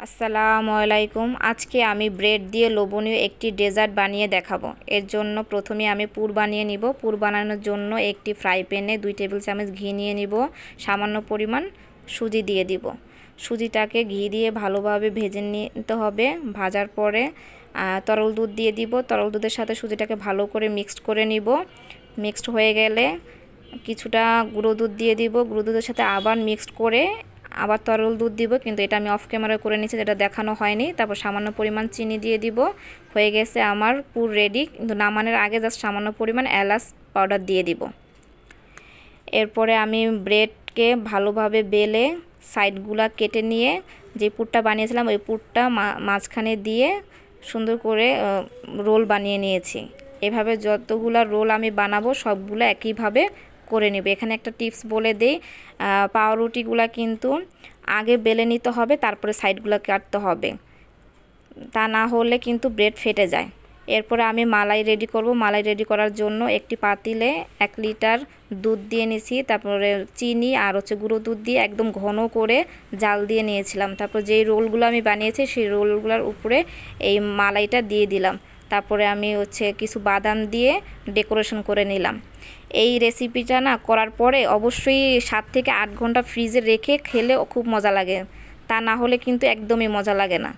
আসসালামু আলাইকুম। আজকে আমি ব্রেড দিয়ে লোভনীয় একটি ডেজার্ট বানিয়ে দেখাবো। এর জন্য প্রথমে আমি পুর বানিয়ে নিব। পুর বানানোর জন্য একটি ফ্রাই প্যানে 2 টেবিল চামচ ঘি নিয়ে নিব, সামান্য পরিমাণ সুজি দিয়ে দিব। সুজিটাকে ঘি দিয়ে ভালোভাবে ভেজে নিতে হবে। ভাজার পরে তরল দুধ দিয়ে দিব। তরল দুধের সাথে সুজিটাকে ভালো করে মিক্সড করে নিব। মিক্সড হয়ে গেলে কিছুটা গুঁড়ো দুধ দিয়ে দিব। গুঁড়ো দুধের সাথে আবার মিক্সড করে আবার তরল দুধ দিব, কিন্তু এটা আমি অফ ক্যামেরা করে নিয়েছি, যেটা দেখানো হয়নি। তারপর সামান্য পরিমাণ চিনি দিয়ে দিব। হয়ে গেছে আমার পুর রেডি। কিন্তু নামানোর আগে জাস্ট সামান্য পরিমাণ এলাচ পাউডার দিয়ে দিব। এরপরে আমি ব্রেডকে ভালোভাবে বেলে সাইডগুলা কেটে নিয়ে যে পুরটা বানিয়েছিলাম ওই পুরটা মাঝখানে দিয়ে সুন্দর করে রোল বানিয়ে নিয়েছি। এভাবে যতগুলা রোল আমি বানাবো সবগুলো একইভাবে করে নেব। এখানে একটা টিপস বলে দেই, পাউরুটিগুলা কিন্তু আগে বেলে নিতে হবে, তারপরে সাইডগুলো কাটতে হবে, তা না হলে কিন্তু ব্রেড ফেটে যায়। এরপরে আমি মালাই রেডি করব। মালাই রেডি করার জন্য একটি পাতিলে 1 লিটার দুধ দিয়ে নিয়েছি। তারপরে চিনি আর গুঁড়ো দুধ দিয়ে একদম ঘন করে জাল দিয়ে নিয়েছিলাম। তারপর যেই রোলগুলো আমি বানিয়েছি সেই রোলগুলোর উপরে এই মালাইটা দিয়ে দিলাম। তারপরে আমি কিছু বাদাম দিয়ে ডেকোরেশন করে নিলাম। এই রেসিপিটা করার পরে অবশ্যই 7 থেকে 8 ঘন্টা ফ্রিজে রেখে খেলে খুব মজা লাগে, তা না হলে কিন্তু একদমই মজা লাগে না।